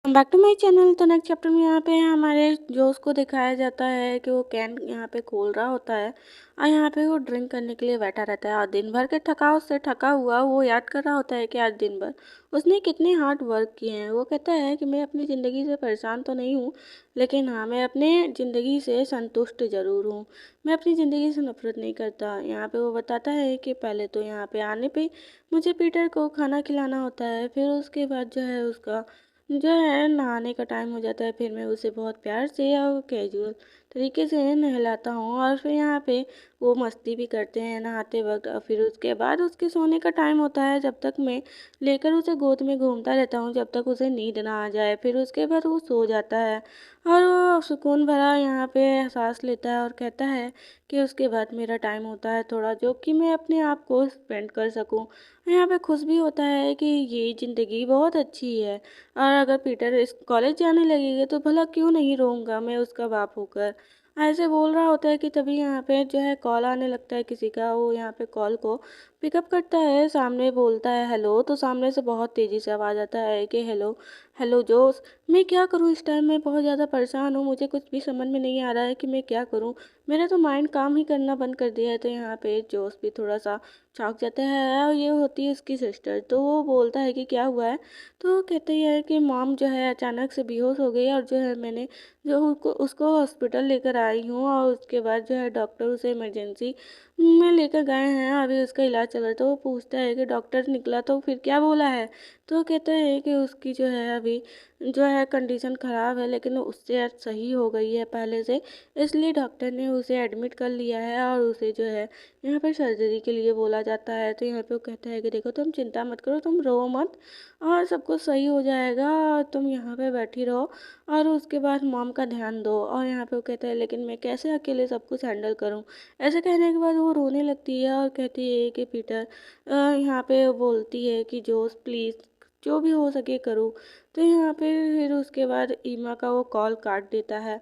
Back to my channel. तो next chapter में यहाँ पे हमारे जोश को दिखाया जाता है कि वो कैन यहाँ पे खोल रहा होता है और यहाँ पे वो ड्रिंक करने के लिए बैठा रहता है और दिन भर के थकाव से थका हुआ वो याद कर रहा होता है कि आज दिन भर उसने कितने हार्ड वर्क किए हैं। वो कहता है कि मैं अपनी ज़िंदगी से परेशान तो नहीं हूँ, लेकिन हाँ, मैं अपने ज़िंदगी से संतुष्ट ज़रूर हूँ। मैं अपनी ज़िंदगी से नफरत नहीं करता। यहाँ पे वो बताता है कि पहले तो यहाँ पे आने पे मुझे पीटर को खाना खिलाना होता है, फिर उसके बाद जो है उसका जो है नहाने का टाइम हो जाता है, फिर मैं उसे बहुत प्यार से और कैजुअल तरीके से नहलाता हूँ और फिर यहाँ पे वो मस्ती भी करते हैं नहाते वक्त। और फिर उसके बाद उसके सोने का टाइम होता है, जब तक मैं लेकर उसे गोद में घूमता रहता हूँ जब तक उसे नींद ना आ जाए। फिर उसके बाद वो सो जाता है और वो सुकून भरा यहाँ पे एहसास लेता है और कहता है कि उसके बाद मेरा टाइम होता है थोड़ा जो कि मैं अपने आप को स्पेंड कर सकूँ। यहाँ पे खुश भी होता है कि ये ज़िंदगी बहुत अच्छी है और अगर पीटर इस कॉलेज जाने लगेगा तो भला क्यों नहीं रहूँगा मैं उसका बाप होकर। ऐसे बोल रहा होता है कि तभी यहाँ पे जो है कॉल आने लगता है किसी का। वो यहाँ पे कॉल को पिकअप करता है, सामने बोलता है हेलो, तो सामने से बहुत तेज़ी से आवाज़ आता है कि हेलो हेलो जोश। मैं क्या करूँ इस टाइम, मैं बहुत ज़्यादा परेशान हूँ, मुझे कुछ भी समझ में नहीं आ रहा है कि मैं क्या करूँ। मेरा तो माइंड काम ही करना बंद कर दिया है। तो यहाँ पे जोश भी थोड़ा सा चौंक जाता है और ये होती है उसकी सिस्टर। तो वो बोलता है कि क्या हुआ है। तो कहते हैं कि मॉम जो है अचानक से बेहोश हो गई और जो है मैंने जो उसको उसको हॉस्पिटल लेकर आई हूँ और उसके बाद जो है डॉक्टर उसे इमरजेंसी में लेकर गए हैं, अभी उसका इलाज चल रहा है। तो वो पूछता है कि डॉक्टर निकला तो फिर क्या बोला है। तो कहते हैं कि उसकी जो है अभी जो है कंडीशन ख़राब है, लेकिन उससे आज सही हो गई है पहले से, इसलिए डॉक्टर ने उसे एडमिट कर लिया है और उसे जो है यहाँ पर सर्जरी के लिए बोला जाता है। तो यहाँ पे वो कहता है कि देखो तुम चिंता मत करो, तुम रो मत और सब कुछ सही हो जाएगा और तुम यहाँ पे बैठी रहो और उसके बाद मॉम का ध्यान दो। और यहाँ पे वो कहता है लेकिन मैं कैसे अकेले सब कुछ हैंडल करूँ। ऐसे कहने के बाद वो रोने लगती है और कहती है कि पीटर यहाँ पे बोलती है कि जोश प्लीज़ जो भी हो सके करो। तो यहाँ पे फिर उसके बाद ईमा का वो कॉल काट देता है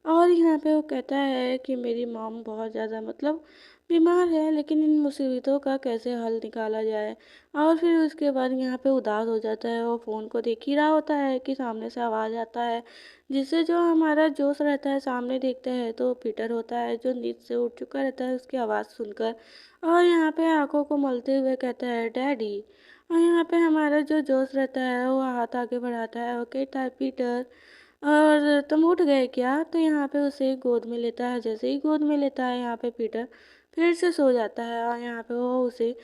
और यहाँ पे वो कहता है कि मेरी मॉम बहुत ज़्यादा मतलब बीमार है, लेकिन इन मुसीबतों का कैसे हल निकाला जाए। और फिर उसके बाद यहाँ पे उदास हो जाता है, वो फ़ोन को देख ही रहा होता है कि सामने से आवाज़ आता है, जिससे जो हमारा जोश रहता है सामने देखते हैं तो पीटर होता है जो नींद से उठ चुका रहता है उसकी आवाज़ सुनकर। और यहाँ पे आंखों को मलते हुए कहता है डैडी। और यहाँ पे हमारा जो जोश रहता है वो हाथ आगे बढ़ाता है, ओके टाइप पीटर और तुम उठ गए क्या। तो यहाँ पे उसे गोद में लेता है, जैसे ही गोद में लेता है यहाँ पे पीटर फिर से सो जाता है और यहाँ पे वो उसे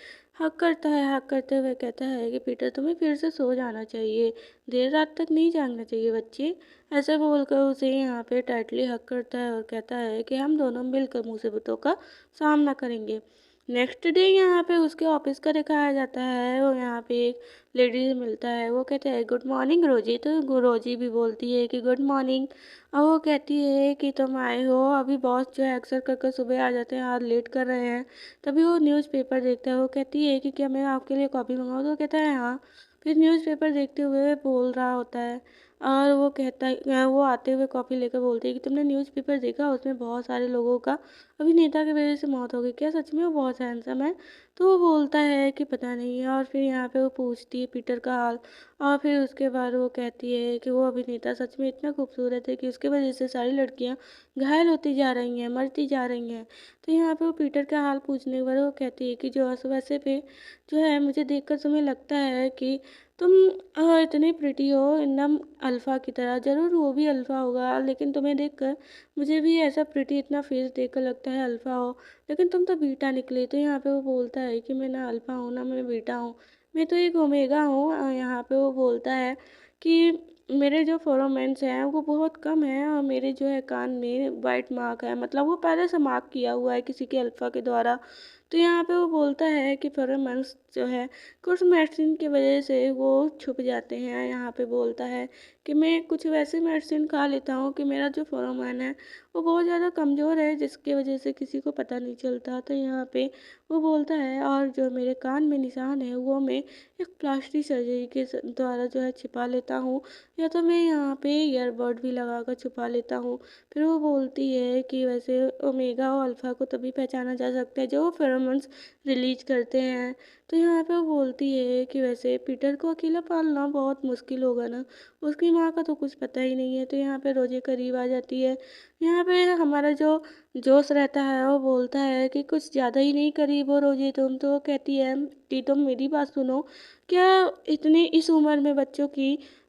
हक करता है। हक करते हुए कहता है कि पीटर तुम्हें फिर से सो जाना चाहिए, देर रात तक नहीं जागना चाहिए बच्चे। ऐसे बोलकर उसे यहाँ पे टाइटली हक करता है और कहता है कि हम दोनों मिलकर मुसीबतों का सामना करेंगे। नेक्स्ट डे यहाँ पे उसके ऑफिस का दिखाया जाता है। वो यहाँ पे एक लेडी से मिलता है, वो कहते हैं गुड मॉर्निंग रोजी। तो रोजी भी बोलती है कि गुड मॉर्निंग। और वो कहती है कि तुम आए हो, अभी बॉस जो है अक्सर करके सुबह आ जाते हैं, आज लेट कर रहे हैं। तभी वो न्यूज़पेपर देखता है, वो कहती है कि क्या मैं आपके लिए कॉफ़ी मंगाऊँ। तो कहता है हाँ। फिर न्यूज़पेपर देखते हुए बोल रहा होता है और वो कहता है वो आते हुए कॉफ़ी लेकर बोलती है कि तुमने न्यूज़पेपर देखा, उसमें बहुत सारे लोगों का अभिनेता की वजह से मौत हो गई, क्या सच में वो बहुत हैंडसम है। तो वो बोलता है कि पता नहीं। और फिर यहाँ पे वो पूछती है पीटर का हाल और फिर उसके बाद वो कहती है कि वो अभिनेता सच में इतना खूबसूरत है कि उसकी वजह से सारी लड़कियां घायल होती जा रही हैं, मरती जा रही हैं। तो यहाँ पे वो पीटर का हाल पूछने के बाद वो कहती है कि जो वैसे पे जो है मुझे देखकर तुम्हें लगता है कि तुम इतनी प्रिटी हो एकदम अल्फ़ा की तरह। ज़रूर वो भी अल्फ़ा होगा, लेकिन तुम्हें देखकर मुझे भी ऐसा प्रिटी इतना फेस देखकर लगता है अल्फ़ा हो, लेकिन तुम तो बीटा निकले। तो यहाँ पे वो बोलता है कि मैं ना अल्फ़ा हूँ ना मैं बीटा हूँ, मैं तो एक ओमेगा हूँ। यहाँ पे वो बोलता है कि मेरे जो फोरोमेंस हैं वो बहुत कम हैं और मेरे जो है कान में वाइट मार्क है, मतलब वो पहले से मार्क किया हुआ है किसी के अल्फ़ा के द्वारा। तो यहाँ पे वो बोलता है कि फेरोमोन्स जो है कुछ मेडिसिन की वजह से वो छुप जाते हैं। यहाँ पे बोलता है कि मैं कुछ वैसे मेडिसिन खा लेता हूँ कि मेरा जो फेरोमोन है वो बहुत ज़्यादा कमज़ोर है, जिसकी वजह से किसी को पता नहीं चलता। तो यहाँ पे वो बोलता है और जो मेरे कान में निशान है वो मैं एक प्लास्टिक सर्जरी के द्वारा जो है छिपा लेता हूँ, या तो मैं यहाँ पे ईयरबड भी लगा कर छुपा लेता हूँ। फिर वो बोलती है कि वैसे ओमेगा और अल्फ़ा को तभी पहचाना जा सकता है जो फेरोमोन्स रिलीज करते हैं। तो यहाँ पे वो बोलती है कि वैसे पीटर को अकेला पालना बहुत मुश्किल होगा ना, उसकी माँ का तो कुछ पता ही नहीं है। तो यहाँ पे रोज़े करीब आ जाती है। यहाँ पे हमारा जो जोश रहता है वो बोलता है कि कुछ ज़्यादा ही नहीं करीब हो रोज़े तुम। तो वो कहती है कि तुम मेरी बात सुनो, क्या इतनी इस उम्र में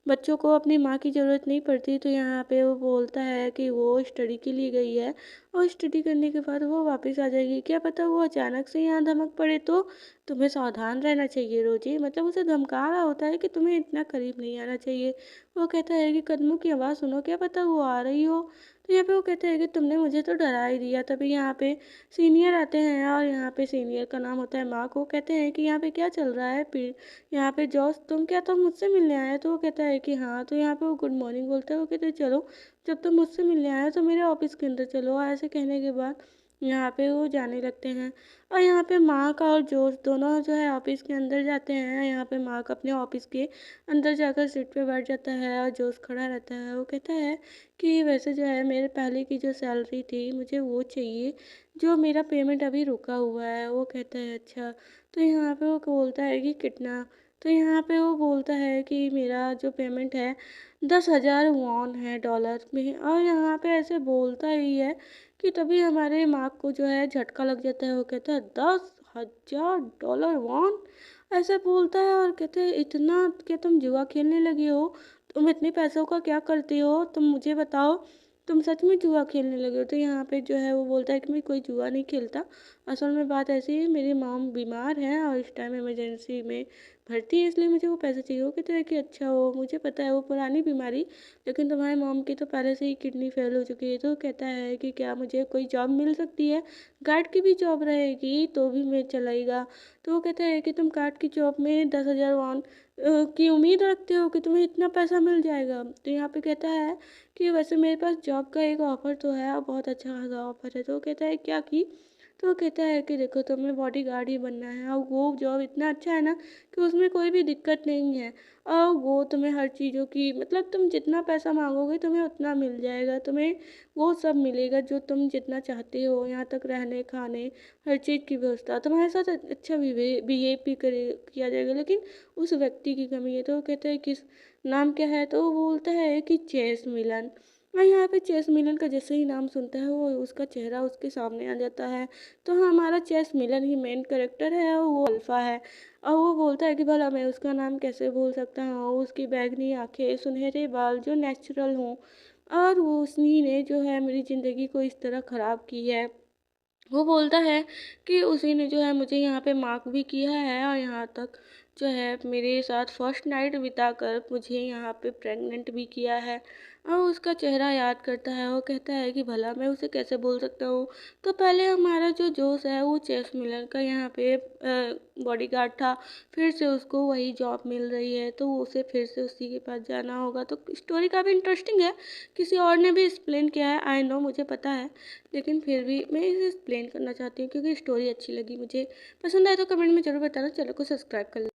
बच्चों को अपनी माँ की ज़रूरत नहीं पड़ती। तो यहाँ पे वो बोलता है कि वो स्टडी के लिए गई है और स्टडी करने के बाद वो वापस आ जाएगी, क्या पता वो अचानक से यहाँ धमक पड़े तो तुम्हें सावधान रहना चाहिए रोजी। मतलब उसे धमका रहा होता है कि तुम्हें इतना करीब नहीं आना चाहिए। वो कहता है कि कदमों की आवाज़ सुनो, क्या पता वो आ रही हो। तो यहाँ पे वो कहते हैं कि तुमने मुझे तो डरा ही दिया। तभी यहाँ पे सीनियर आते हैं और यहाँ पे सीनियर का नाम होता है मार्क। वो कहते हैं कि यहाँ पे क्या चल रहा है, यहाँ पे जॉस तुम मुझसे मिलने आए हो। तो वो कहता है कि हाँ। तो यहाँ पे वो गुड मॉर्निंग बोलता है। वो कहते हैं चलो, जब तुम मुझसे मिलने आए हो तो मेरे ऑफिस के अंदर चलो। और ऐसे कहने के बाद यहाँ पे वो जाने लगते हैं और यहाँ पे मार्क और जोश दोनों जो है ऑफिस के अंदर जाते हैं। यहाँ पे मार्क अपने ऑफिस के अंदर जाकर सीट पे बैठ जाता है और जोश खड़ा रहता है। वो कहता है कि वैसे जो है मेरे पहले की जो सैलरी थी मुझे वो चाहिए, जो मेरा पेमेंट अभी रुका हुआ है। वो कहता है अच्छा। तो यहाँ पे वो बोलता है कि कितना। तो यहाँ पे वो बोलता है कि मेरा जो पेमेंट है 10,000 वॉन है डॉलर में। और यहाँ पे ऐसे बोलता ही है कि तभी हमारे मार्क को जो है झटका लग जाता है। वो कहता है 10,000 डॉलर ऐसे बोलता है और कहते हैं इतना, क्या तुम जुआ खेलने लगे हो? तुम इतने पैसों का क्या करते हो? तुम मुझे बताओ, तुम सच में जुआ खेलने लगे हो? तो यहाँ पे जो है वो बोलता है कि मैं कोई जुआ नहीं खेलता। असल में बात ऐसी है, मेरी मॉम बीमार है और इस टाइम इमरजेंसी में भर्ती है, इसलिए मुझे वो पैसे चाहिए। वो कहते हैं कि अच्छा, हो मुझे पता है वो पुरानी बीमारी, लेकिन तुम्हारे मॉम की तो पहले से ही किडनी फेल हो चुकी है। तो कहता है कि क्या मुझे कोई जॉब मिल सकती है? गार्ड की भी जॉब रहेगी तो भी मैं चलाएगा। तो वो कहता है कि तुम गार्ड की जॉब में 10,000 वॉन की उम्मीद रखते हो कि तुम्हें इतना पैसा मिल जाएगा? तो यहाँ पे कहता है कि वैसे मेरे पास जॉब का एक ऑफ़र तो है और बहुत अच्छा खासा ऑफ़र है। तो वो कहता है क्या की? तो वो कहता है कि देखो, तुम्हें बॉडीगार्ड ही बनना है और वो जॉब इतना अच्छा है ना कि उसमें कोई भी दिक्कत नहीं है। और वो तुम्हें हर चीज़ों की, मतलब तुम जितना पैसा मांगोगे तुम्हें उतना मिल जाएगा। तुम्हें वो सब मिलेगा जो तुम जितना चाहते हो, यहाँ तक रहने खाने हर चीज़ की व्यवस्था। तुम्हारे साथ अच्छा बिहेव भी किया जाएगा, लेकिन उस व्यक्ति की कमी है। तो वो कहता है किस नाम क्या है? तो वो बोलता है कि चेस मिलन। और यहाँ पे चेस मिलन का जैसे ही नाम सुनता है वो उसका चेहरा उसके सामने आ जाता है। तो हमारा चेस मिलन ही मेन कैरेक्टर है और वो अल्फ़ा है। और वो बोलता है कि भला मैं उसका नाम कैसे भूल सकता हूँ, उसकी बैगनी आंखें, सुनहरे बाल जो नेचुरल हों, और वो उसी ने जो है मेरी ज़िंदगी को इस तरह ख़राब की है। वो बोलता है कि उसी ने जो है मुझे यहाँ पे मार्क भी किया है और यहाँ तक जो है मेरे साथ फर्स्ट नाइट बिताकर मुझे यहाँ पे प्रेग्नेंट भी किया है। और उसका चेहरा याद करता है। वो कहता है कि भला मैं उसे कैसे बोल सकता हूँ। तो पहले हमारा जो जोश है वो चेस मिलर का यहाँ पे बॉडीगार्ड था, फिर से उसको वही जॉब मिल रही है तो उसे फिर से उसी के पास जाना होगा। तो स्टोरी काफ़ी इंटरेस्टिंग है। किसी और ने भी एक्सप्लेन किया है, आई नो, मुझे पता है, लेकिन फिर भी मैं इसे एक्सप्लेन करना चाहती हूँ क्योंकि स्टोरी अच्छी लगी मुझे। पसंद आए तो कमेंट में ज़रूर बताना। चैनल को सब्सक्राइब कर